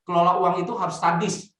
kelola uang itu harus sadis.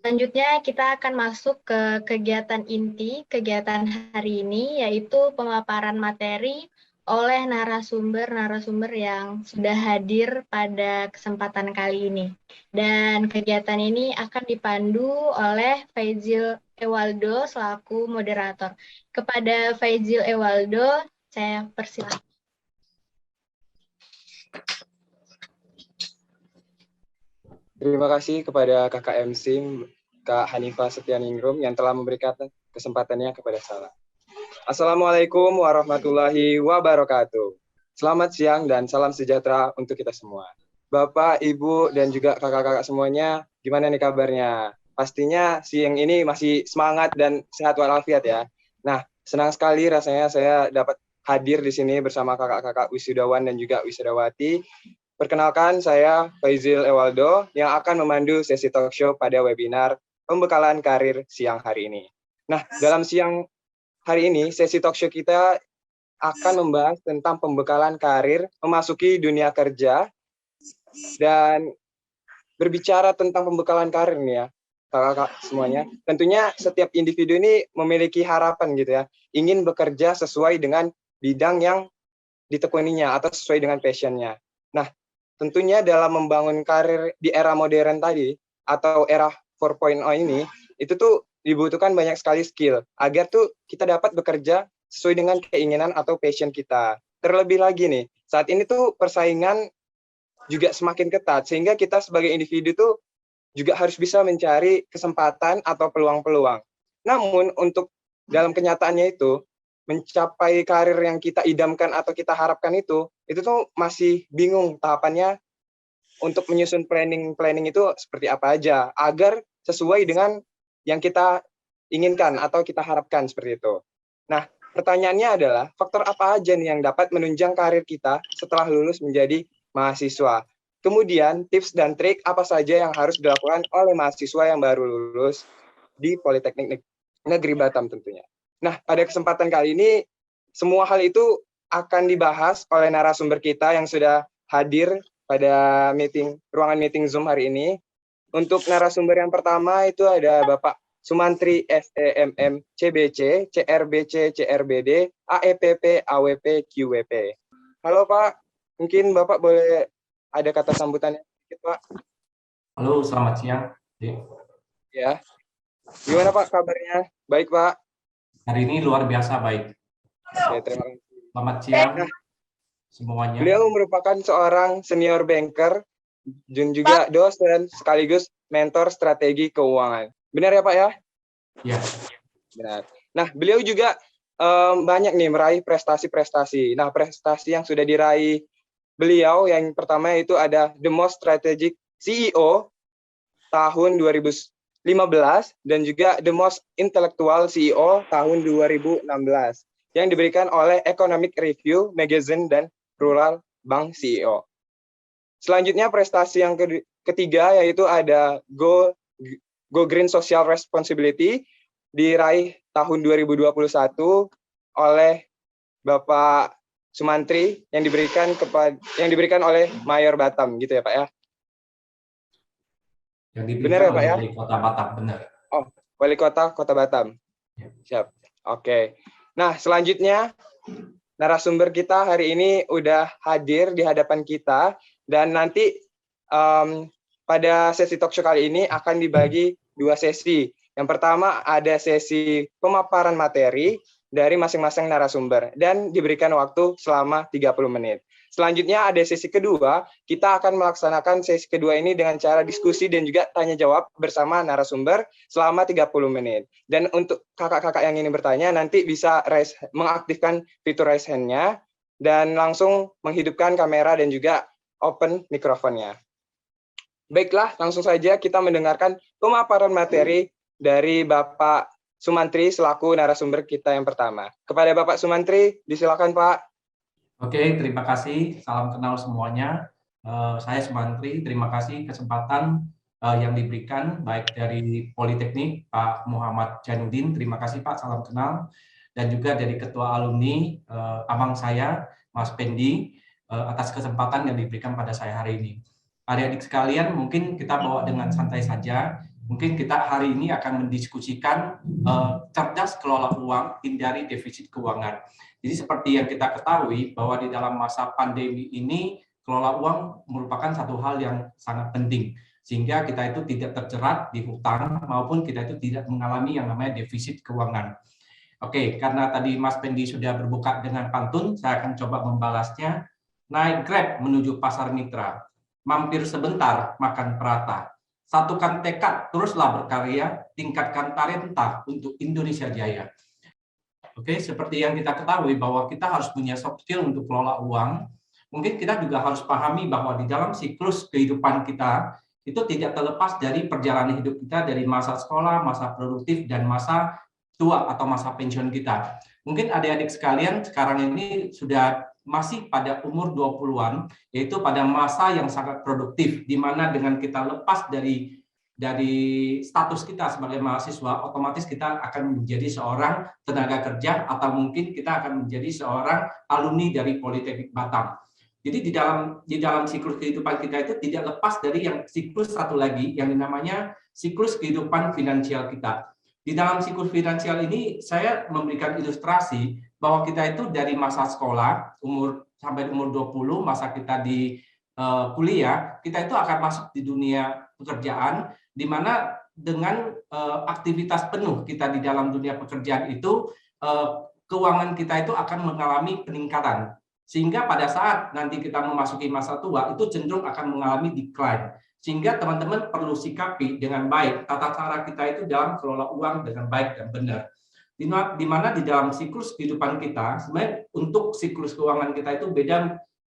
Selanjutnya kita akan masuk ke kegiatan inti kegiatan hari ini, yaitu pemaparan materi oleh narasumber-narasumber yang sudah hadir pada kesempatan kali ini. Dan kegiatan ini akan dipandu oleh Faizil Ewaldo selaku moderator. Kepada Faizil Ewaldo, saya persilakan. Terima kasih kepada Kakak MC, Kak Hanifah Setianingrum yang telah memberikan kesempatannya kepada saya. Assalamualaikum warahmatullahi wabarakatuh. Selamat siang dan salam sejahtera untuk kita semua. Bapak, Ibu, dan juga kakak-kakak semuanya, gimana nih kabarnya? Pastinya siang ini masih semangat dan sehat walafiat ya. Nah, senang sekali rasanya saya dapat hadir di sini bersama kakak-kakak wisudawan dan juga wisudawati. Perkenalkan, saya Faizil Ewaldo yang akan memandu sesi talk show pada webinar pembekalan karir siang hari ini. Nah, dalam siang hari ini, sesi talk show kita akan membahas tentang pembekalan karir memasuki dunia kerja dan berbicara tentang pembekalan karir nih ya, kakak-kakak semuanya. Tentunya setiap individu ini memiliki harapan gitu ya, ingin bekerja sesuai dengan bidang yang ditekuninya atau sesuai dengan passion-nya. Nah, tentunya dalam membangun karir di era modern tadi atau era 4.0 ini, itu tuh dibutuhkan banyak sekali skill agar tuh kita dapat bekerja sesuai dengan keinginan atau passion kita. Terlebih lagi nih, saat ini tuh persaingan juga semakin ketat sehingga kita sebagai individu tuh juga harus bisa mencari kesempatan atau peluang-peluang. Namun untuk dalam kenyataannya itu mencapai karir yang kita idamkan atau kita harapkan itu tuh masih bingung tahapannya untuk menyusun planning itu seperti apa aja agar sesuai dengan yang kita inginkan atau kita harapkan seperti itu. Nah, pertanyaannya adalah faktor apa aja nih yang dapat menunjang karir kita setelah lulus menjadi mahasiswa? Kemudian tips dan trik apa saja yang harus dilakukan oleh mahasiswa yang baru lulus di Politeknik Negeri Batam tentunya. Nah, pada kesempatan kali ini semua hal itu akan dibahas oleh narasumber kita yang sudah hadir pada ruangan meeting Zoom hari ini. Untuk narasumber yang pertama itu ada Bapak Sumantri SEMM CBC, CRBC, CRBD, AEPP, AWP, QWP. Halo Pak, mungkin Bapak boleh ada kata sambutannya sedikit Pak? Halo, selamat siang. Ya, gimana Pak kabarnya? Baik Pak? Hari ini luar biasa baik. Oke, terima kasih. Selamat siang semuanya. Beliau merupakan seorang senior banker dan juga dosen sekaligus mentor strategi keuangan. Benar ya Pak ya? Ya. Benar. Nah, beliau juga banyak nih meraih prestasi-prestasi. Nah, prestasi yang sudah diraih beliau yang pertama itu ada The Most Strategic CEO tahun 2015 dan juga The Most Intellectual CEO tahun 2016 yang diberikan oleh Economic Review Magazine dan Rural Bank CEO. Selanjutnya prestasi yang ketiga yaitu ada Go Green Social Responsibility diraih tahun 2021 oleh Bapak Sumantri yang diberikan oleh Mayor Batam gitu ya Pak ya. Yang diberikan benar ya Pak oleh ya? Wali Kota Batam, benar. Oh, Wali Kota Batam. Ya. Siap. Oke. Nah, selanjutnya narasumber kita hari ini udah hadir di hadapan kita dan nanti pada sesi talk show kali ini akan dibagi dua sesi. Yang pertama ada sesi pemaparan materi dari masing-masing narasumber dan diberikan waktu selama 30 menit. Selanjutnya ada sesi kedua, kita akan melaksanakan sesi kedua ini dengan cara diskusi dan juga tanya jawab bersama narasumber selama 30 menit. Dan untuk kakak-kakak yang ingin bertanya nanti bisa mengaktifkan fitur raise hand-nya dan langsung menghidupkan kamera dan juga open mikrofonnya. Baiklah, langsung saja kita mendengarkan pemaparan materi dari Bapak Sumantri selaku narasumber kita yang pertama. Kepada Bapak Sumantri, disilakan Pak. Oke, terima kasih. Salam kenal semuanya. Saya Sumantri, terima kasih kesempatan yang diberikan baik dari Politeknik Pak Muhammad Jainuddin, terima kasih Pak, salam kenal, dan juga dari Ketua Alumni abang saya, Mas Pendi, atas kesempatan yang diberikan pada saya hari ini. Adik-adik sekalian, mungkin kita bawa dengan santai saja. Mungkin kita hari ini akan mendiskusikan cerdas kelola uang, hindari defisit keuangan. Jadi seperti yang kita ketahui bahwa di dalam masa pandemi ini kelola uang merupakan satu hal yang sangat penting, sehingga kita itu tidak terjerat di hutang maupun kita itu tidak mengalami yang namanya defisit keuangan. Oke, karena tadi Mas Pendi sudah berbuka dengan pantun, saya akan coba membalasnya. Naik Grab menuju pasar mitra, mampir sebentar makan prata, satukan tekad teruslah berkarya, tingkatkan talenta untuk Indonesia Jaya. Oke, seperti yang kita ketahui bahwa kita harus punya soft skill untuk kelola uang. Mungkin kita juga harus pahami bahwa di dalam siklus kehidupan kita itu tidak terlepas dari perjalanan hidup kita dari masa sekolah, masa produktif, dan masa tua atau masa pensiun kita. Mungkin adik-adik sekalian sekarang ini sudah masih pada umur 20-an, yaitu pada masa yang sangat produktif, di mana dengan kita lepas dari status kita sebagai mahasiswa, otomatis kita akan menjadi seorang tenaga kerja atau mungkin kita akan menjadi seorang alumni dari Politeknik Batam. Jadi di dalam siklus kehidupan kita itu tidak lepas dari yang siklus satu lagi yang namanya siklus kehidupan finansial kita. Di dalam siklus finansial ini saya memberikan ilustrasi bahwa kita itu dari masa sekolah sampai umur 20, masa kita di kuliah, kita itu akan masuk di dunia pekerjaan, di mana dengan aktivitas penuh kita di dalam dunia pekerjaan itu, keuangan kita itu akan mengalami peningkatan. Sehingga pada saat nanti kita memasuki masa tua, itu cenderung akan mengalami decline. Sehingga teman-teman perlu sikapi dengan baik tata cara kita itu dalam kelola uang dengan baik dan benar. Di mana di dalam siklus kehidupan kita, sebenarnya untuk siklus keuangan kita itu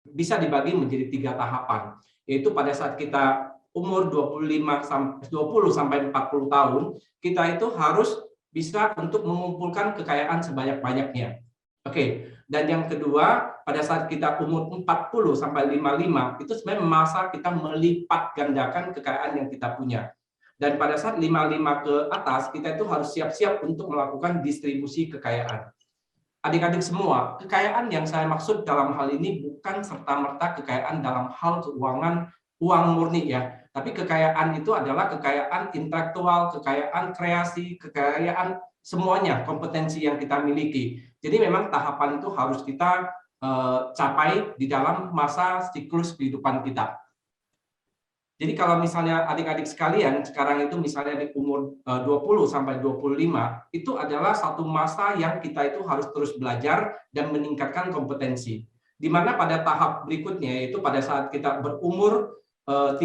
bisa dibagi menjadi 3 tahapan. Yaitu pada saat kita umur 20 sampai 40 tahun, kita itu harus bisa untuk mengumpulkan kekayaan sebanyak-banyaknya. Oke, dan yang kedua, pada saat kita umur 40 sampai 55, itu sebenarnya masa kita melipat gandakan kekayaan yang kita punya. Dan pada saat 55 ke atas, kita itu harus siap-siap untuk melakukan distribusi kekayaan. Adik-adik semua, kekayaan yang saya maksud dalam hal ini bukan serta-merta kekayaan dalam hal keuangan, uang murni ya. Tapi kekayaan itu adalah kekayaan intelektual, kekayaan kreasi, kekayaan semuanya, kompetensi yang kita miliki. Jadi memang tahapan itu harus kita capai di dalam masa siklus kehidupan kita. Jadi kalau misalnya adik-adik sekalian sekarang itu misalnya di umur 20 sampai 25, itu adalah satu masa yang kita itu harus terus belajar dan meningkatkan kompetensi. Di mana pada tahap berikutnya yaitu pada saat kita berumur 35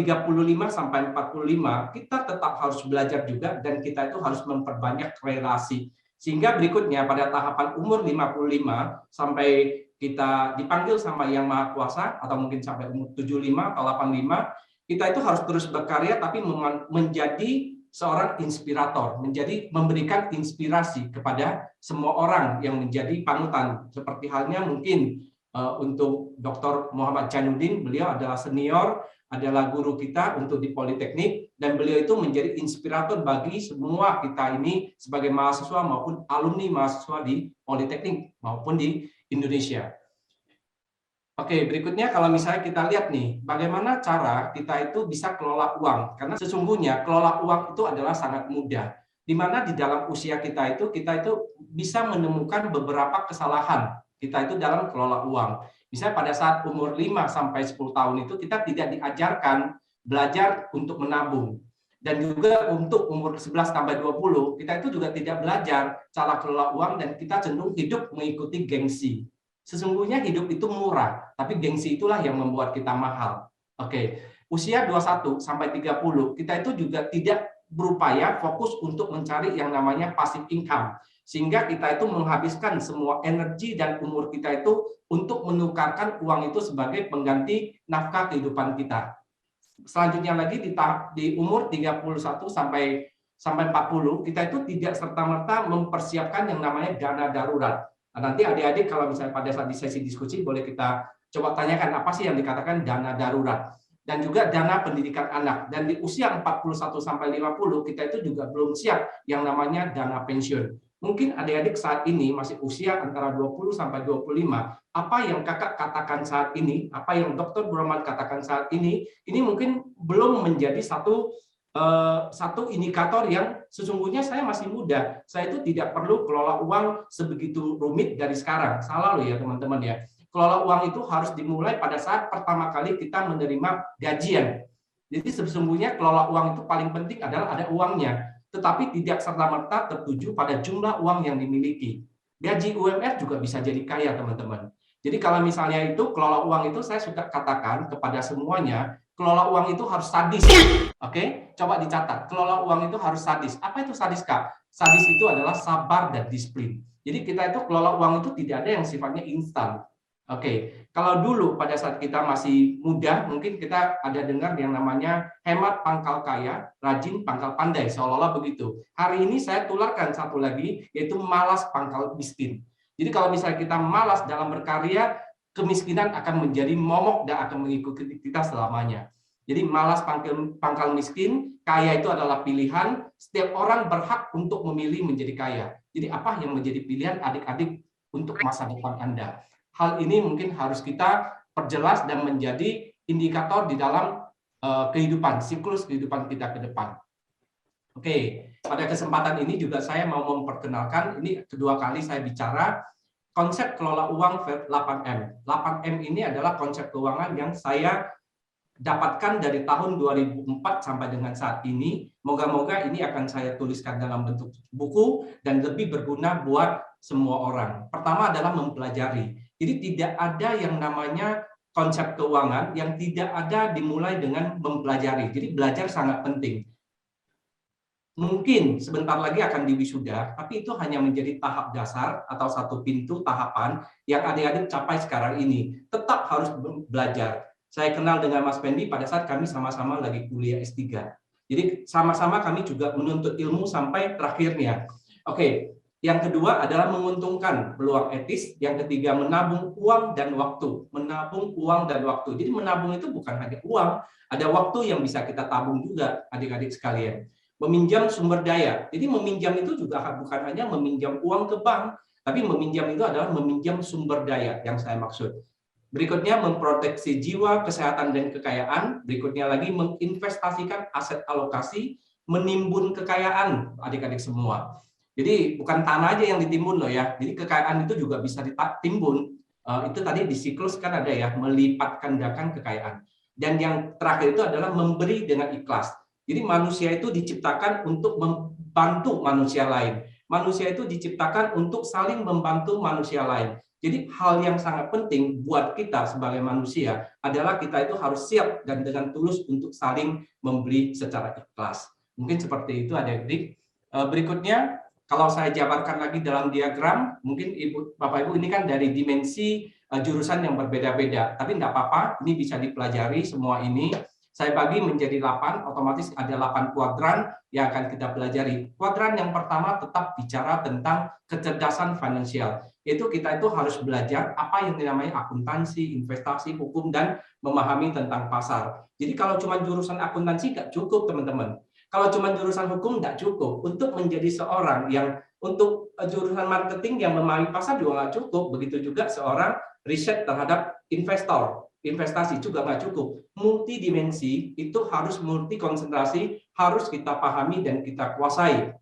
sampai 45, kita tetap harus belajar juga dan kita itu harus memperbanyak relasi. Sehingga berikutnya pada tahapan umur 55 sampai kita dipanggil sama Yang Maha Kuasa atau mungkin sampai umur 75 atau 85, kita itu harus terus berkarya tapi menjadi seorang inspirator, memberikan inspirasi kepada semua orang yang menjadi panutan. Seperti halnya mungkin untuk Dr. Muhammad Jainuddin, beliau adalah senior, adalah guru kita untuk di Politeknik, dan beliau itu menjadi inspirator bagi semua kita ini sebagai mahasiswa maupun alumni mahasiswa di Politeknik maupun di Indonesia. Oke, berikutnya kalau misalnya kita lihat nih, bagaimana cara kita itu bisa kelola uang. Karena sesungguhnya kelola uang itu adalah sangat mudah. Di mana di dalam usia kita itu bisa menemukan beberapa kesalahan kita itu dalam kelola uang. Misalnya pada saat umur 5 sampai 10 tahun itu kita tidak diajarkan belajar untuk menabung. Dan juga untuk umur 11 sampai 20, kita itu juga tidak belajar cara kelola uang dan kita cenderung hidup mengikuti gengsi. Sesungguhnya hidup itu murah, tapi gengsi itulah yang membuat kita mahal. Oke, usia 21 sampai 30, kita itu juga tidak berupaya fokus untuk mencari yang namanya passive income. sehingga kita itu menghabiskan semua energi dan umur kita itu untuk menukarkan uang itu sebagai pengganti nafkah kehidupan kita. Selanjutnya lagi di umur 31 sampai 40 kita itu tidak serta-merta mempersiapkan yang namanya dana darurat. Nah, nanti adik-adik kalau misalnya pada saat di sesi diskusi boleh kita coba tanyakan apa sih yang dikatakan dana darurat. Dan juga dana pendidikan anak. Dan di usia 41 sampai 50 kita itu juga belum siap yang namanya dana pensiun. Mungkin adik-adik saat ini masih usia antara 20 sampai 25. Apa yang kakak katakan saat ini, apa yang Dr. Burahman katakan saat ini mungkin belum menjadi satu indikator yang sesungguhnya saya masih muda. Saya itu tidak perlu kelola uang sebegitu rumit dari sekarang. Salah loh ya teman-teman ya. Kelola uang itu harus dimulai pada saat pertama kali kita menerima gajian. Jadi sesungguhnya kelola uang itu paling penting adalah ada uangnya, tetapi tidak serta-merta tertuju pada jumlah uang yang dimiliki. Gaji UMR juga bisa jadi kaya, teman-teman. Jadi kalau misalnya itu kelola uang itu saya suka katakan kepada semuanya, kelola uang itu harus sadis. Oke, coba dicatat. Kelola uang itu harus sadis. Apa itu sadis, Kak? Sadis itu adalah sabar dan disiplin. Jadi kita itu kelola uang itu tidak ada yang sifatnya instan. Oke, kalau dulu pada saat kita masih muda, mungkin kita ada dengar yang namanya hemat pangkal kaya, rajin pangkal pandai, seolah-olah begitu. Hari ini saya tularkan satu lagi, yaitu malas pangkal miskin. Jadi kalau misalnya kita malas dalam berkarya, kemiskinan akan menjadi momok dan akan mengikuti kita selamanya. Jadi malas pangkal miskin, kaya itu adalah pilihan, setiap orang berhak untuk memilih menjadi kaya. Jadi apa yang menjadi pilihan adik-adik untuk masa depan Anda? Hal ini mungkin harus kita perjelas dan menjadi indikator di dalam kehidupan, siklus kehidupan kita ke depan. Oke, pada kesempatan ini juga saya mau memperkenalkan, ini kedua kali saya bicara, konsep kelola uang 8M. 8M ini adalah konsep keuangan yang saya dapatkan dari tahun 2004 sampai dengan saat ini. Moga-moga ini akan saya tuliskan dalam bentuk buku dan lebih berguna buat semua orang. Pertama adalah mempelajari. Jadi tidak ada yang namanya konsep keuangan yang tidak ada dimulai dengan mempelajari. Jadi belajar sangat penting. Mungkin sebentar lagi akan diwisuda, tapi itu hanya menjadi tahap dasar atau satu pintu tahapan yang adik-adik capai sekarang ini. Tetap harus belajar. Saya kenal dengan Mas Pendi pada saat kami sama-sama lagi kuliah S3. Jadi sama-sama kami juga menuntut ilmu sampai terakhirnya. Oke. Yang kedua adalah menguntungkan peluang etis. Yang ketiga menabung uang dan waktu. Menabung uang dan waktu. Jadi menabung itu bukan hanya uang, ada waktu yang bisa kita tabung juga adik-adik sekalian. Meminjam sumber daya. Jadi meminjam itu juga bukan hanya meminjam uang ke bank, tapi meminjam itu adalah meminjam sumber daya yang saya maksud. Berikutnya memproteksi jiwa, kesehatan dan kekayaan. Berikutnya lagi menginvestasikan aset alokasi, menimbun kekayaan adik-adik semua. Jadi bukan tanah aja yang ditimbun loh ya. Jadi kekayaan itu juga bisa ditimbun. Itu tadi di siklus kan ada ya, melipat gandakan kekayaan. Dan yang terakhir itu adalah memberi dengan ikhlas. Jadi manusia itu diciptakan untuk membantu manusia lain. Manusia itu diciptakan untuk saling membantu manusia lain. Jadi hal yang sangat penting buat kita sebagai manusia adalah kita itu harus siap dan dengan tulus untuk saling memberi secara ikhlas. Mungkin seperti itu adik-adik. Berikutnya, kalau saya jabarkan lagi dalam diagram, mungkin Bapak Ibu ini kan dari dimensi jurusan yang berbeda-beda, tapi enggak apa-apa, ini bisa dipelajari semua ini. Saya bagi menjadi 8, otomatis ada 8 kuadran yang akan kita pelajari. Kuadran yang pertama tetap bicara tentang kecerdasan finansial, yaitu kita itu harus belajar apa yang dinamai akuntansi, investasi, hukum, dan memahami tentang pasar. Jadi kalau cuma jurusan akuntansi nggak cukup teman-teman. Kalau cuma jurusan hukum nggak cukup. Untuk menjadi seorang yang untuk jurusan marketing yang memahami pasar juga nggak cukup. Begitu juga seorang riset terhadap investor, investasi juga nggak cukup. Multidimensi itu harus multi konsentrasi, harus kita pahami dan kita kuasai.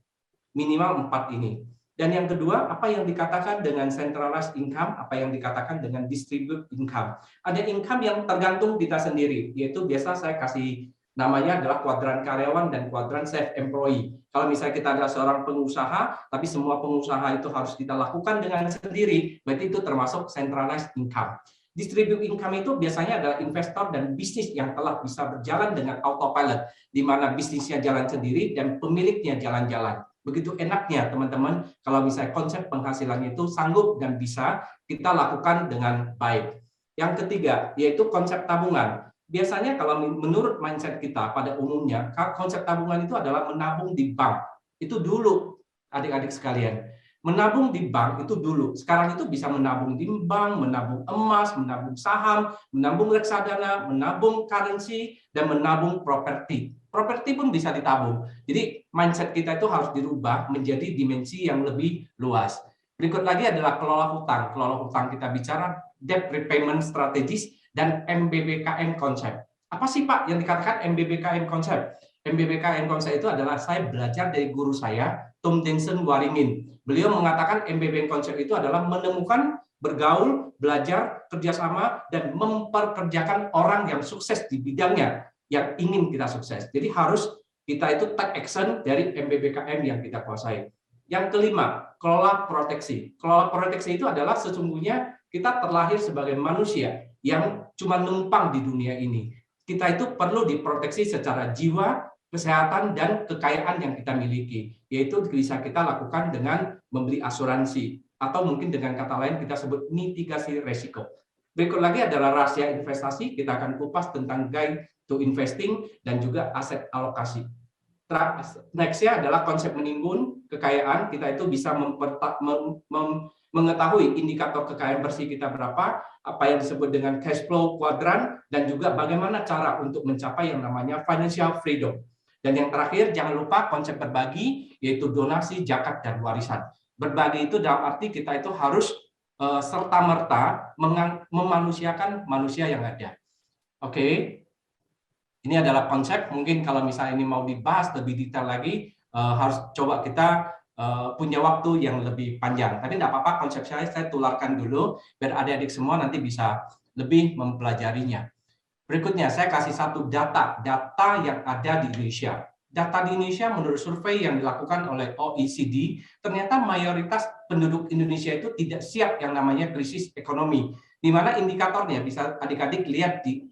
Minimal 4 ini. Dan yang kedua, apa yang dikatakan dengan centralized income, apa yang dikatakan dengan distributed income. Ada income yang tergantung kita sendiri, yaitu biasa saya kasih namanya adalah kuadran karyawan dan kuadran self-employee. Kalau misalnya kita adalah seorang pengusaha, tapi semua pengusaha itu harus kita lakukan dengan sendiri, berarti itu termasuk centralized income. Distributed income itu biasanya adalah investor dan bisnis yang telah bisa berjalan dengan autopilot, di mana bisnisnya jalan sendiri dan pemiliknya jalan-jalan. Begitu enaknya teman-teman kalau misalnya konsep penghasilan itu sanggup dan bisa kita lakukan dengan baik. Yang ketiga yaitu konsep tabungan. Biasanya kalau menurut mindset kita pada umumnya konsep tabungan itu adalah menabung di bank. Itu dulu adik-adik sekalian. Menabung di bank itu dulu. Sekarang itu bisa menabung di bank, menabung emas, menabung saham, menabung reksadana, menabung currency, dan menabung properti. Properti pun bisa ditabung. Jadi mindset kita itu harus dirubah menjadi dimensi yang lebih luas. Berikut lagi adalah kelola hutang. Kelola hutang kita bicara debt repayment strategis dan MBBKM konsep. Apa sih Pak yang dikatakan MBBKM konsep? MBBKM konsep itu adalah saya belajar dari guru saya, Tom Denson Waringin. Beliau mengatakan MBBKM konsep itu adalah menemukan, bergaul, belajar, kerjasama, dan memperkerjakan orang yang sukses di bidangnya yang ingin kita sukses. Jadi harus kita itu take action dari MBBKM yang kita kuasai. Yang kelima, kelola proteksi. Kelola proteksi itu adalah sesungguhnya kita terlahir sebagai manusia yang cuma numpang di dunia ini. Kita itu perlu diproteksi secara jiwa, kesehatan, dan kekayaan yang kita miliki. Yaitu bisa kita lakukan dengan membeli asuransi. Atau mungkin dengan kata lain kita sebut mitigasi resiko. Berikut lagi adalah rahasia investasi. Kita akan kupas tentang guide to investing dan juga aset alokasi. Nextnya adalah konsep menimbun kekayaan. Kita itu bisa mengetahui indikator kekayaan bersih kita berapa, apa yang disebut dengan cash flow kuadran, dan juga bagaimana cara untuk mencapai yang namanya financial freedom. Dan yang terakhir, jangan lupa konsep berbagi, yaitu donasi, zakat, dan warisan. Berbagi itu dalam arti kita itu harus serta-merta memanusiakan manusia yang ada. Oke. Ini adalah konsep, mungkin kalau misalnya ini mau dibahas lebih detail lagi, harus coba kita punya waktu yang lebih panjang. Tapi tidak apa-apa, konsep saya tularkan dulu, biar adik-adik semua nanti bisa lebih mempelajarinya. Berikutnya, saya kasih satu data yang ada di Indonesia. Data di Indonesia menurut survei yang dilakukan oleh OECD, ternyata mayoritas penduduk Indonesia itu tidak siap yang namanya krisis ekonomi. Di mana indikatornya, bisa adik-adik lihat di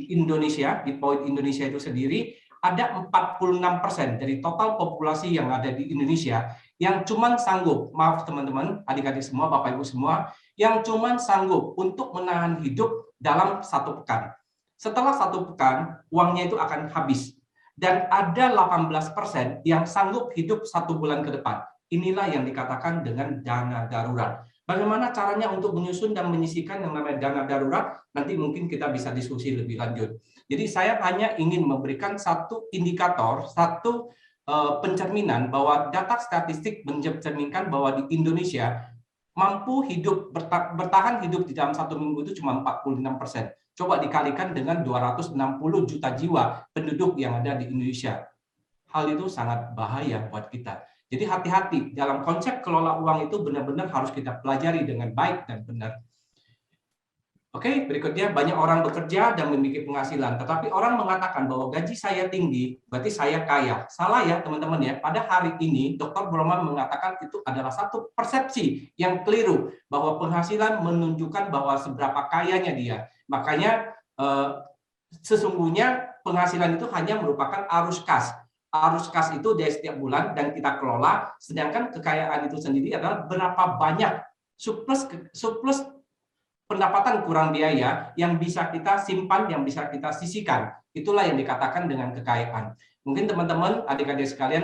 Indonesia, di poin Indonesia itu sendiri, ada 46% dari total populasi yang ada di Indonesia yang cuma sanggup, maaf teman-teman, adik-adik semua, Bapak Ibu semua, yang cuma sanggup untuk menahan hidup dalam 1 pekan. Setelah 1 pekan, uangnya itu akan habis. Dan ada 18% yang sanggup hidup 1 bulan ke depan. Inilah yang dikatakan dengan dana darurat. Bagaimana caranya untuk menyusun dan menyisihkan yang namanya dana darurat? Nanti mungkin kita bisa diskusi lebih lanjut. Jadi saya hanya ingin memberikan satu indikator, satu pencerminan bahwa data statistik mencerminkan bahwa di Indonesia mampu hidup bertahan hidup di dalam 1 minggu itu cuma 46%. Coba dikalikan dengan 260 juta jiwa penduduk yang ada di Indonesia. Hal itu sangat bahaya buat kita. Jadi hati-hati dalam konsep kelola uang itu benar-benar harus kita pelajari dengan baik dan benar. Oke, berikutnya banyak orang bekerja dan memiliki penghasilan, tetapi orang mengatakan bahwa gaji saya tinggi, berarti saya kaya. Salah ya teman-teman ya. Pada hari ini Dr. Broman mengatakan itu adalah satu persepsi yang keliru bahwa penghasilan menunjukkan bahwa seberapa kayanya dia. Makanya sesungguhnya penghasilan itu hanya merupakan arus kas. Arus kas itu dari setiap bulan dan kita kelola, sedangkan kekayaan itu sendiri adalah berapa banyak surplus pendapatan kurang biaya yang bisa kita simpan, yang bisa kita sisihkan. Itulah yang dikatakan dengan kekayaan. Mungkin teman-teman, adik-adik sekalian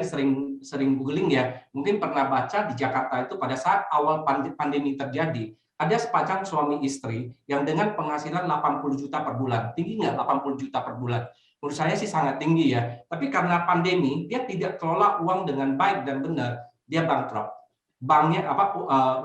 sering googling ya, mungkin pernah baca di Jakarta itu pada saat awal pandemi terjadi, ada sepasang suami istri yang dengan penghasilan 80 juta per bulan. Tinggi nggak 80 juta per bulan? Menurut saya sih sangat tinggi ya. Tapi karena pandemi, dia tidak kelola uang dengan baik dan benar, dia bangkrut. Banknya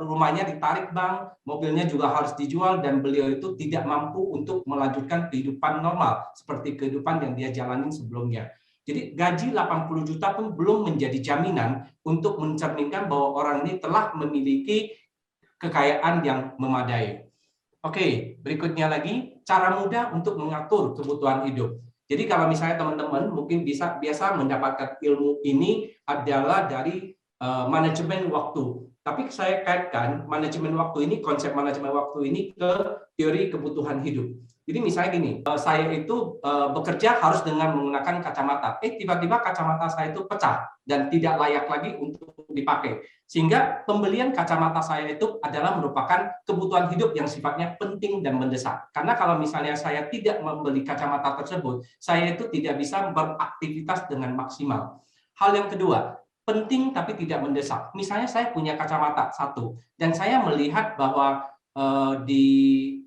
rumahnya ditarik bank, mobilnya juga harus dijual, dan beliau itu tidak mampu untuk melanjutkan kehidupan normal seperti kehidupan yang dia jalani sebelumnya. Jadi gaji 80 juta pun belum menjadi jaminan untuk mencerminkan bahwa orang ini telah memiliki kekayaan yang memadai. Oke, berikutnya lagi cara mudah untuk mengatur kebutuhan hidup. Jadi kalau misalnya teman-teman mungkin biasa mendapatkan ilmu ini adalah dari manajemen waktu. Tapi saya kaitkan manajemen waktu ini, konsep manajemen waktu ini ke teori kebutuhan hidup. Jadi misalnya gini, saya itu bekerja harus dengan menggunakan kacamata. Tiba-tiba kacamata saya itu pecah dan tidak layak lagi untuk dipakai. Sehingga pembelian kacamata saya itu adalah merupakan kebutuhan hidup yang sifatnya penting dan mendesak. Karena kalau misalnya saya tidak membeli kacamata tersebut, saya itu tidak bisa beraktivitas dengan maksimal. Hal yang kedua, penting tapi tidak mendesak. Misalnya saya punya kacamata satu dan saya melihat bahwa di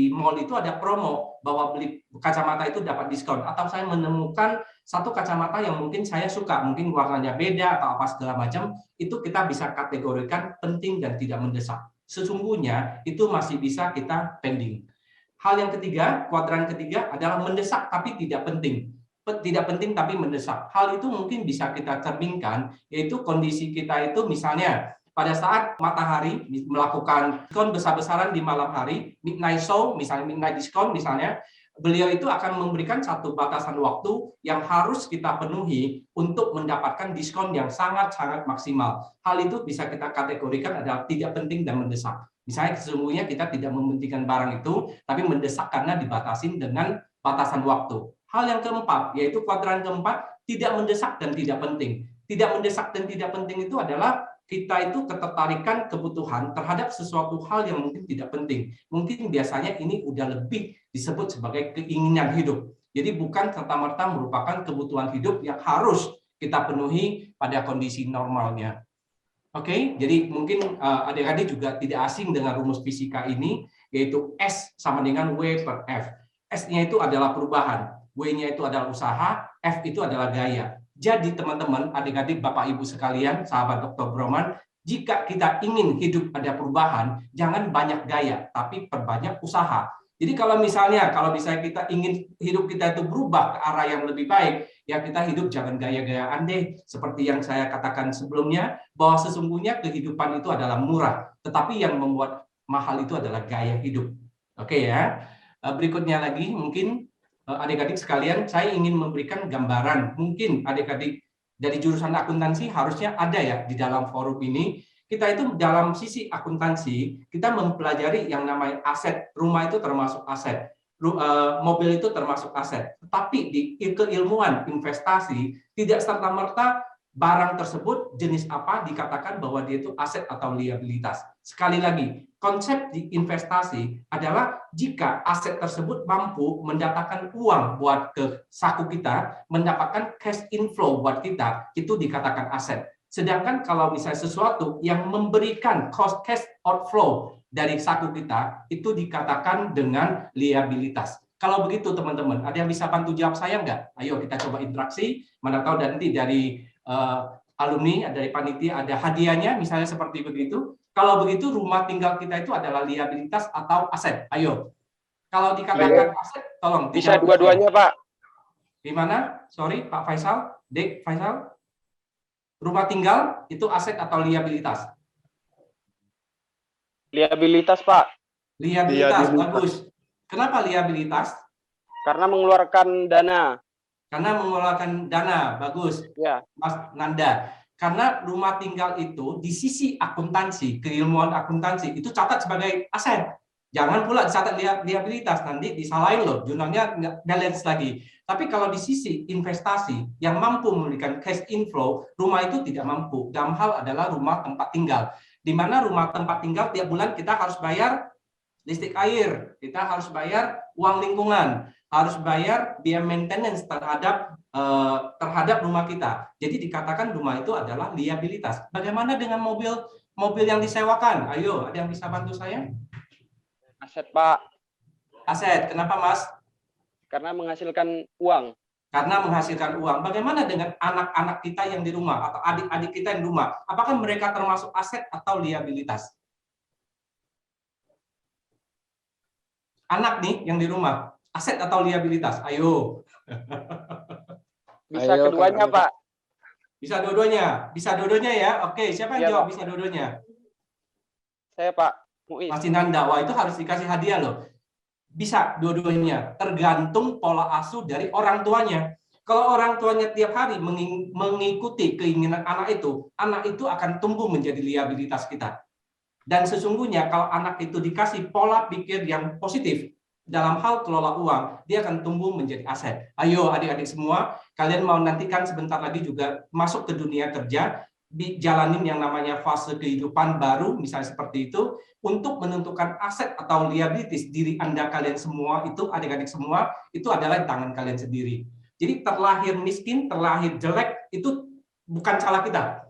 mall itu ada promo bahwa beli kacamata itu dapat diskon, atau saya menemukan satu kacamata yang mungkin saya suka, mungkin warnanya beda atau apa segala macam, itu kita bisa kategorikan penting dan tidak mendesak. Sesungguhnya itu masih bisa kita pending. Hal yang ketiga, kuadran ketiga adalah mendesak tapi tidak penting. Tidak penting tapi mendesak. Hal itu mungkin bisa kita cerminkan, yaitu kondisi kita itu misalnya pada saat matahari melakukan diskon besar-besaran di malam hari, midnight show, misalnya midnight diskon misalnya, beliau itu akan memberikan satu batasan waktu yang harus kita penuhi untuk mendapatkan diskon yang sangat-sangat maksimal. Hal itu bisa kita kategorikan adalah tidak penting dan mendesak. Misalnya sesungguhnya kita tidak mementingkan barang itu, tapi mendesak karena dibatasi dengan batasan waktu. Hal yang keempat, yaitu kuadran keempat, tidak mendesak dan tidak penting. Tidak mendesak dan tidak penting itu adalah kita itu ketertarikan kebutuhan terhadap sesuatu hal yang mungkin tidak penting. Mungkin biasanya ini udah lebih disebut sebagai keinginan hidup. Jadi bukan serta-merta merupakan kebutuhan hidup yang harus kita penuhi pada kondisi normalnya. Oke, jadi mungkin adik-adik juga tidak asing dengan rumus fisika ini, yaitu S sama dengan W per F. S-nya itu adalah perubahan, W-nya itu adalah usaha, F itu adalah gaya. Jadi teman-teman, adik-adik, Bapak Ibu sekalian, sahabat Dr. Broman, jika kita ingin hidup ada perubahan, jangan banyak gaya, tapi perbanyak usaha. Jadi kalau misalnya kita ingin hidup kita itu berubah ke arah yang lebih baik, ya kita hidup jangan gaya-gayaan deh. Seperti yang saya katakan sebelumnya, bahwa sesungguhnya kehidupan itu adalah murah, tetapi yang membuat mahal itu adalah gaya hidup. Oke ya. Berikutnya lagi, mungkin adik-adik sekalian, saya ingin memberikan gambaran. Mungkin adik-adik dari jurusan akuntansi harusnya ada ya di dalam forum ini. Kita itu dalam sisi akuntansi, kita mempelajari yang namanya aset. Rumah itu termasuk aset. Mobil itu termasuk aset. Tetapi di keilmuan investasi, tidak serta-merta barang tersebut jenis apa dikatakan bahwa dia itu aset atau liabilitas. Sekali lagi, konsep di investasi adalah jika aset tersebut mampu mendatangkan uang buat ke saku kita, mendapatkan cash inflow buat kita, itu dikatakan aset. Sedangkan kalau misalnya sesuatu yang memberikan cost cash outflow dari saku kita, itu dikatakan dengan liabilitas. Kalau begitu teman-teman, ada yang bisa bantu jawab saya nggak? Ayo kita coba interaksi, mana tahu nanti dari alumni, dari panitia ada hadiahnya, misalnya seperti begitu. Kalau begitu rumah tinggal kita itu adalah liabilitas atau aset? Ayo. Kalau dikatakan aset, tolong. Bisa dua-duanya, Pak. Gimana? Sorry, Pak Faisal. Dek Faisal. Rumah tinggal itu aset atau liabilitas? Liabilitas, Pak. Liabilitas, bagus. Kenapa liabilitas? Karena mengeluarkan dana. Karena mengeluarkan dana, bagus. Ya. Mas Nanda. Karena rumah tinggal itu di sisi akuntansi, keilmuan akuntansi, itu catat sebagai aset. Jangan pula dicatat liabilitas, nanti disalahin loh, jurnalnya nggak balance lagi. Tapi kalau di sisi investasi yang mampu memberikan cash inflow, rumah itu tidak mampu. Dalam hal adalah rumah tempat tinggal. Di mana rumah tempat tinggal tiap bulan kita harus bayar listrik air, kita harus bayar uang lingkungan, harus bayar biaya maintenance terhadap rumah kita. Jadi dikatakan rumah itu adalah liabilitas. Bagaimana dengan mobil yang disewakan? Ayo, ada yang bisa bantu saya? Aset, Pak. Aset. Kenapa, Mas? Karena menghasilkan uang. Karena menghasilkan uang. Bagaimana dengan anak-anak kita yang di rumah atau adik-adik kita yang di rumah? Apakah mereka termasuk aset atau liabilitas? Anak nih yang di rumah, aset atau liabilitas? Ayo. Bisa keduanya, Pak. Bisa dua-duanya. Bisa dua-duanya ya. Oke, siapa yang jawab Pak. Bisa dua-duanya? Saya, Pak. Muiz. Mas Nanda, wah itu harus dikasih hadiah loh. Bisa dua-duanya, tergantung pola asuh dari orang tuanya. Kalau orang tuanya tiap hari mengikuti keinginan anak itu akan tumbuh menjadi liabilitas kita. Dan sesungguhnya kalau anak itu dikasih pola pikir yang positif dalam hal kelola uang, dia akan tumbuh menjadi aset. Ayo adik-adik semua, kalian mau nantikan sebentar lagi juga masuk ke dunia kerja, dijalanin yang namanya fase kehidupan baru, misalnya seperti itu, untuk menentukan aset atau liabilities diri Anda kalian semua itu, adik-adik semua, itu adalah di tangan kalian sendiri. Jadi terlahir miskin, terlahir jelek, itu bukan salah kita.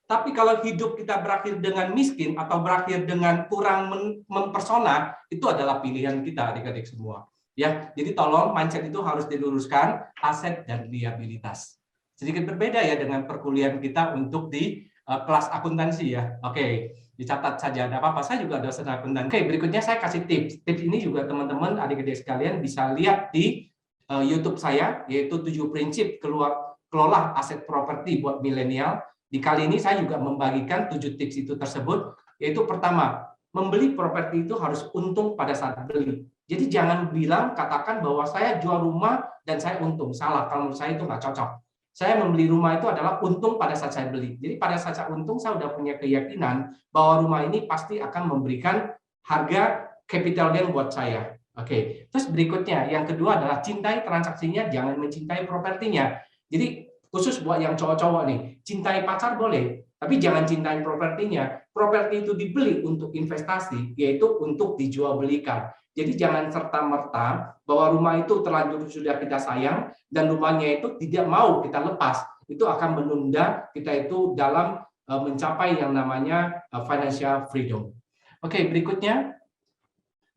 Tapi kalau hidup kita berakhir dengan miskin atau berakhir dengan kurang mempersona, itu adalah pilihan kita adik-adik semua. Ya, jadi tolong mindset itu harus diluruskan, aset dan liabilitas. Sedikit berbeda ya dengan perkuliahan kita untuk di kelas akuntansi ya. Oke, dicatat saja, tidak apa-apa. Saya juga dosen akuntansi. Oke, berikutnya saya kasih tips. Tips ini juga teman-teman adik-adik sekalian bisa lihat di YouTube saya, yaitu 7 prinsip kelola aset properti buat milenial. Di kali ini saya juga membagikan 7 tips itu tersebut, yaitu pertama, membeli properti itu harus untung pada saat beli. Jadi jangan katakan bahwa saya jual rumah dan saya untung. Salah, kalau menurut saya itu nggak cocok. Saya membeli rumah itu adalah untung pada saat saya beli. Jadi pada saat saya untung, saya sudah punya keyakinan bahwa rumah ini pasti akan memberikan harga capital gain buat saya. Oke. Terus berikutnya, yang kedua adalah cintai transaksinya, jangan mencintai propertinya. Jadi khusus buat yang cowok-cowok nih, cintai pacar boleh, tapi jangan cintai propertinya. Properti itu dibeli untuk investasi, yaitu untuk dijual belikan. Jadi jangan serta-merta bahwa rumah itu terlanjur sudah kita sayang, dan rumahnya itu tidak mau kita lepas. Itu akan menunda kita itu dalam mencapai yang namanya financial freedom. Oke, berikutnya,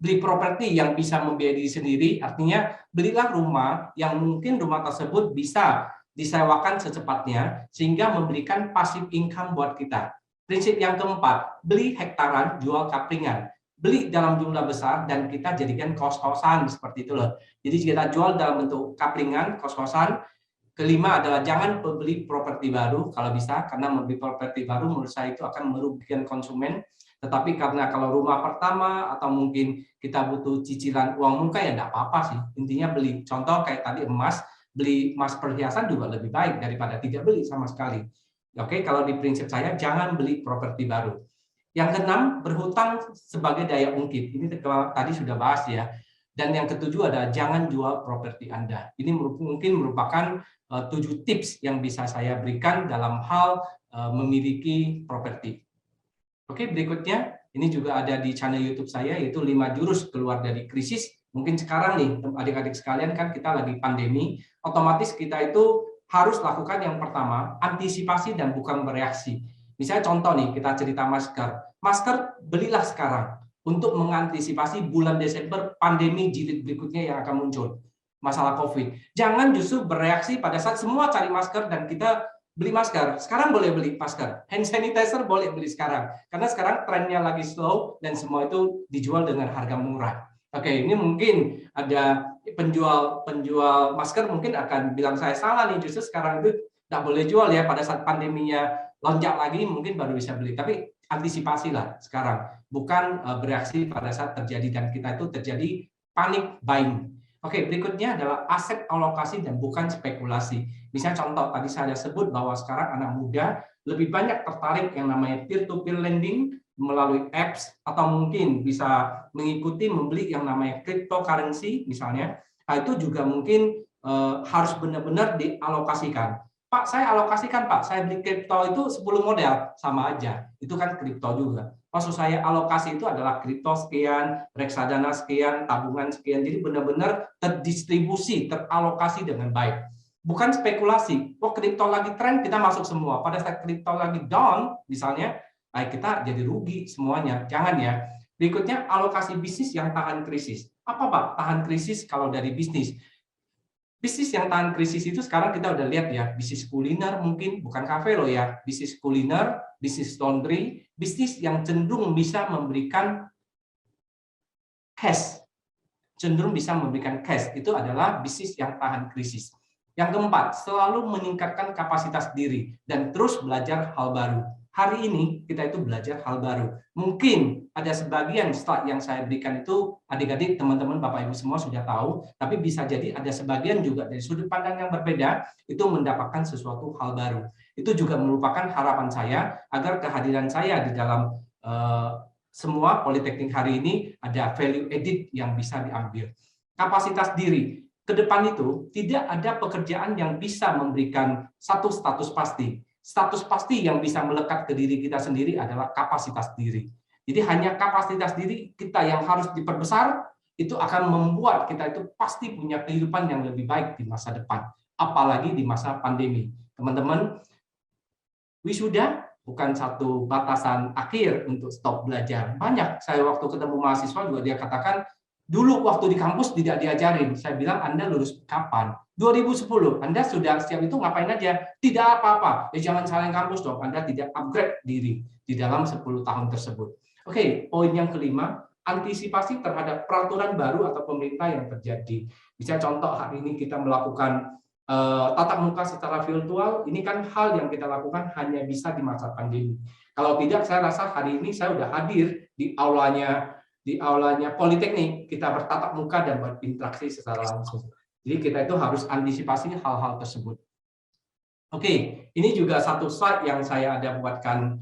beli properti yang bisa membiayai diri sendiri, artinya belilah rumah yang mungkin rumah tersebut bisa disewakan secepatnya sehingga memberikan passive income buat kita. Prinsip yang keempat, beli hektaran, jual kaplingan. Beli dalam jumlah besar dan kita jadikan kos-kosan seperti itu loh. Jadi kita jual dalam bentuk kaplingan, kos-kosan. Kelima adalah jangan beli properti baru kalau bisa, karena membeli properti baru menurut saya itu akan merugikan konsumen. Tetapi karena kalau rumah pertama atau mungkin kita butuh cicilan uang muka ya enggak apa-apa sih. Intinya beli. Contoh kayak tadi emas, beli emas perhiasan juga lebih baik daripada tidak beli sama sekali. Oke, kalau di prinsip saya jangan beli properti baru. Yang keenam, berhutang sebagai daya ungkit. Ini tadi sudah bahas ya. Dan yang ketujuh adalah jangan jual properti Anda. Ini mungkin merupakan 7 tips yang bisa saya berikan dalam hal memiliki properti. Oke, berikutnya ini juga ada di channel YouTube saya, yaitu 5 jurus keluar dari krisis. Mungkin sekarang nih adik-adik sekalian kan kita lagi pandemi, otomatis kita itu harus lakukan yang pertama, antisipasi dan bukan bereaksi. Misalnya contoh nih, kita cerita masker. Masker belilah sekarang untuk mengantisipasi bulan Desember pandemi jilid berikutnya yang akan muncul. Masalah COVID. Jangan justru bereaksi pada saat semua cari masker dan kita beli masker. Sekarang boleh beli masker. Hand sanitizer boleh beli sekarang. Karena sekarang trennya lagi slow dan semua itu dijual dengan harga murah. Oke, ini mungkin ada penjual masker mungkin akan bilang saya salah nih, justru sekarang itu tidak boleh jual ya, pada saat pandeminya lonjak lagi mungkin baru bisa beli. Tapi antisipasilah sekarang, bukan bereaksi pada saat terjadi dan kita itu terjadi panic buying. Oke, berikutnya adalah aset alokasi dan bukan spekulasi. Misalnya contoh tadi saya sebut bahwa sekarang anak muda lebih banyak tertarik yang namanya peer-to-peer lending melalui apps atau mungkin bisa mengikuti membeli yang namanya cryptocurrency misalnya. Nah, itu juga mungkin harus benar-benar dialokasikan. Pak, saya alokasikan Pak, saya beli kripto itu 10 model, sama aja. Itu kan kripto juga. Maksud saya alokasi itu adalah kripto sekian, reksadana sekian, tabungan sekian. Jadi benar-benar terdistribusi, teralokasi dengan baik. Bukan spekulasi. Oh, kripto lagi tren, kita masuk semua. Pada saat kripto lagi down, misalnya, kita jadi rugi semuanya. Jangan ya. Berikutnya, alokasi bisnis yang tahan krisis. Apa Pak tahan krisis kalau dari bisnis? Bisnis yang tahan krisis itu sekarang kita udah lihat ya, bisnis kuliner mungkin, bukan kafe loh ya, bisnis kuliner, bisnis laundry, bisnis yang cenderung bisa memberikan cash. Cenderung bisa memberikan cash, itu adalah bisnis yang tahan krisis. Yang keempat, selalu meningkatkan kapasitas diri dan terus belajar hal baru. Hari ini kita itu belajar hal baru. Mungkin ada sebagian slide yang saya berikan itu adik-adik, teman-teman, Bapak Ibu semua sudah tahu, tapi bisa jadi ada sebagian juga dari sudut pandang yang berbeda itu mendapatkan sesuatu hal baru. Itu juga merupakan harapan saya agar kehadiran saya di dalam semua politeknik hari ini ada value added yang bisa diambil. Kapasitas diri. Ke depan itu tidak ada pekerjaan yang bisa memberikan satu status pasti. Status pasti yang bisa melekat ke diri kita sendiri adalah kapasitas diri. Jadi hanya kapasitas diri kita yang harus diperbesar, itu akan membuat kita itu pasti punya kehidupan yang lebih baik di masa depan. Apalagi di masa pandemi. Teman-teman, wisuda bukan satu batasan akhir untuk stop belajar. Banyak, saya waktu ketemu mahasiswa juga dia katakan, dulu waktu di kampus tidak diajarin. Saya bilang, Anda lulus kapan? 2010, Anda sudah siap itu ngapain aja? Tidak apa-apa. Ya jangan salahin kampus dong, Anda tidak upgrade diri di dalam 10 tahun tersebut. Oke, poin yang kelima, antisipasi terhadap peraturan baru atau pemerintah yang terjadi. Bisa contoh hari ini kita melakukan tatap muka secara virtual, ini kan hal yang kita lakukan hanya bisa di masa pandemi. Kalau tidak, saya rasa hari ini saya sudah hadir di aulanya Politeknik, kita bertatap muka dan berinteraksi secara langsung. Jadi kita itu harus antisipasi hal-hal tersebut. Oke, ini juga satu slide yang saya ada buatkan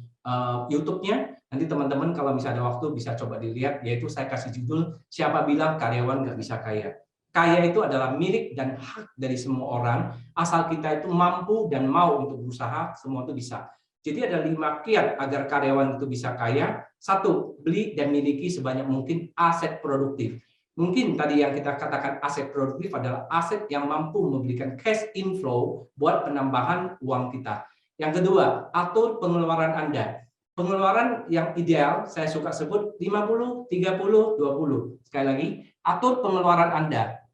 YouTube-nya. Nanti teman-teman kalau misalnya ada waktu bisa coba dilihat, yaitu saya kasih judul, siapa bilang karyawan nggak bisa kaya. Kaya itu adalah milik dan hak dari semua orang, asal kita itu mampu dan mau untuk berusaha, semua itu bisa. Jadi ada 5 kiat agar karyawan itu bisa kaya. 1, beli dan miliki sebanyak mungkin aset produktif. Mungkin tadi yang kita katakan aset produktif adalah aset yang mampu memberikan cash inflow buat penambahan uang kita. Yang kedua, atur pengeluaran Anda. Pengeluaran yang ideal, saya suka sebut 50, 30, 20. Sekali lagi, atur pengeluaran Anda.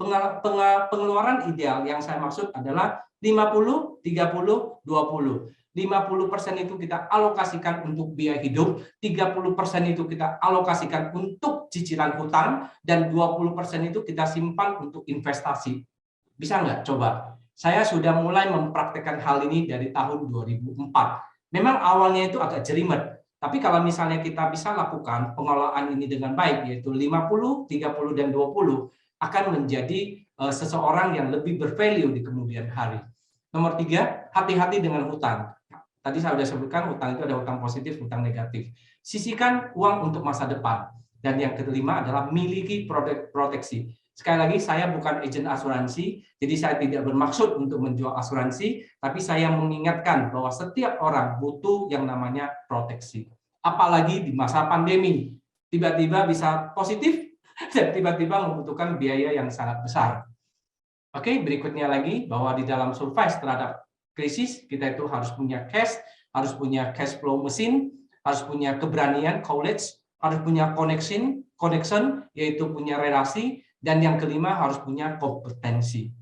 Pengeluaran ideal yang saya maksud adalah 50, 30, 20. 50% itu kita alokasikan untuk biaya hidup, 30% itu kita alokasikan untuk cicilan hutang, dan 20% itu kita simpan untuk investasi. Bisa nggak? Coba. Saya sudah mulai mempraktekkan hal ini dari tahun 2004. Memang awalnya itu agak jelimet, tapi kalau misalnya kita bisa lakukan pengelolaan ini dengan baik, yaitu 50, 30, dan 20, akan menjadi seseorang yang lebih bervalue di kemudian hari. Nomor 3, hati-hati dengan hutang. Tadi saya sudah sebutkan, hutang itu ada hutang positif, hutang negatif. Sisihkan uang untuk masa depan. Dan yang kelima adalah miliki proteksi. Sekali lagi, saya bukan agen asuransi, jadi saya tidak bermaksud untuk menjual asuransi, tapi saya mengingatkan bahwa setiap orang butuh yang namanya proteksi. Apalagi di masa pandemi, tiba-tiba bisa positif, dan tiba-tiba membutuhkan biaya yang sangat besar. Oke, berikutnya lagi, bahwa di dalam survive terhadap krisis, kita itu harus punya cash, harus punya cash flow mesin, harus punya keberanian, knowledge, harus punya connection, yaitu punya relasi, dan yang kelima harus punya kompetensi.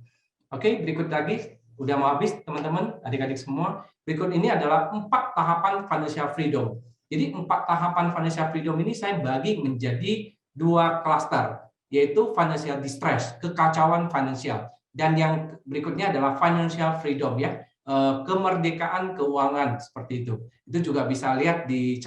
Oke, berikut lagi, udah mau habis teman-teman, adik-adik semua. Berikut ini adalah 4 tahapan financial freedom. Jadi 4 tahapan financial freedom ini saya bagi menjadi 2 klaster, yaitu financial distress, kekacauan finansial, dan yang berikutnya adalah financial freedom, ya. Kemerdekaan keuangan, seperti itu. Itu juga bisa lihat di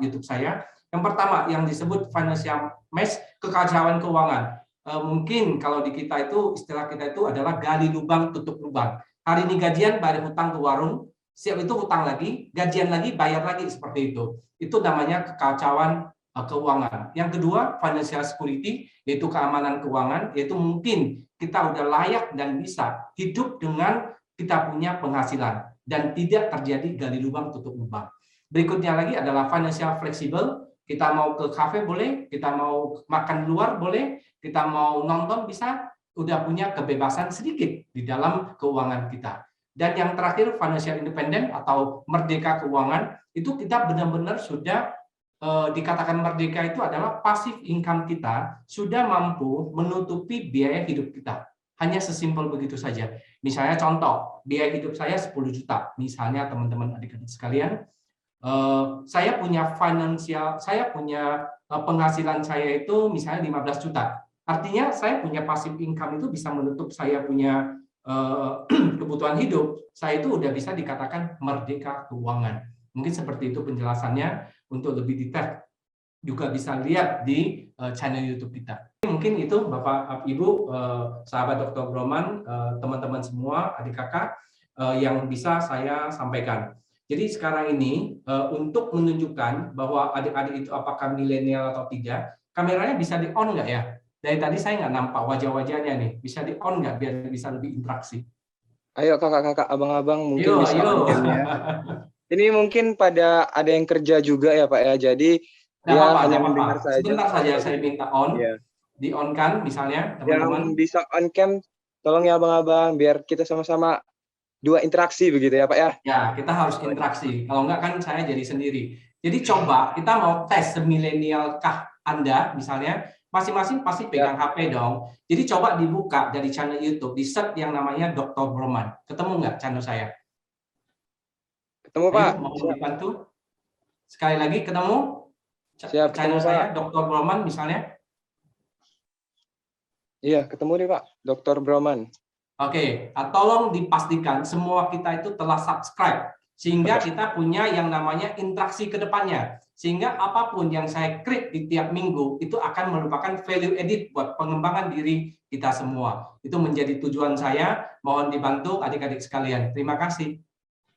YouTube saya. Yang pertama yang disebut financial mess, kekacauan keuangan. Mungkin kalau di kita itu istilah kita itu adalah gali lubang tutup lubang. Hari ini gajian, bayar hutang ke warung, siap itu hutang lagi, gajian lagi, bayar lagi, seperti itu. Itu namanya kekacauan keuangan. Yang kedua, financial security, yaitu keamanan keuangan, yaitu mungkin kita udah layak dan bisa hidup dengan kita punya penghasilan dan tidak terjadi gali lubang tutup lubang. Berikutnya lagi adalah financial flexible. Kita mau ke kafe boleh, kita mau makan di luar boleh, kita mau nonton bisa, udah punya kebebasan sedikit di dalam keuangan kita. Dan yang terakhir financial independent atau merdeka keuangan, itu kita benar-benar sudah dikatakan merdeka itu adalah passive income kita sudah mampu menutupi biaya hidup kita. Hanya sesimpel begitu saja. Misalnya contoh, biaya hidup saya 10 juta. Misalnya teman-teman adik-adik sekalian, saya punya penghasilan saya itu misalnya 15 juta. Artinya saya punya passive income itu bisa menutup saya punya kebutuhan hidup. Saya itu udah bisa dikatakan merdeka keuangan. Mungkin seperti itu penjelasannya. Untuk lebih detail juga bisa lihat di channel YouTube kita. Mungkin itu Bapak Ibu, sahabat Dr. Broman, teman-teman semua, adik kakak yang bisa saya sampaikan. Jadi sekarang ini untuk menunjukkan bahwa adik-adik itu apakah milenial atau tidak, kameranya bisa di on nggak ya? Dari tadi saya nggak nampak wajah-wajahnya nih, bisa di on nggak biar bisa lebih interaksi? Ayo kakak-kakak, abang-abang mungkin bisa Ayo. on cam-nya. Ini mungkin ada yang kerja juga ya Pak ya, jadi dia hanya mendengar saja. Sebentar saja saya minta on, di on kan misalnya teman-teman. Yang bisa on cam, tolong ya abang-abang, biar kita sama-sama dua interaksi begitu ya Pak ya. Ya, kita harus interaksi. Kalau enggak kan saya jadi sendiri. Jadi coba kita mau tes semilenialkah Anda misalnya, masing-masing pasti pegang HP dong. Jadi coba dibuka dari channel YouTube, di search yang namanya Dr. Broman. Ketemu nggak channel saya? Ketemu Pak. Mohon dibantu. Sekali lagi ketemu? Siap, channel saya Dr. Broman misalnya. Iya, ketemu nih Pak, Dr. Broman. Oke, tolong dipastikan semua kita itu telah subscribe sehingga kita punya yang namanya interaksi ke depannya. Sehingga apapun yang saya create di tiap minggu itu akan merupakan value edit buat pengembangan diri kita semua. Itu menjadi tujuan saya. Mohon dibantu adik-adik sekalian. Terima kasih.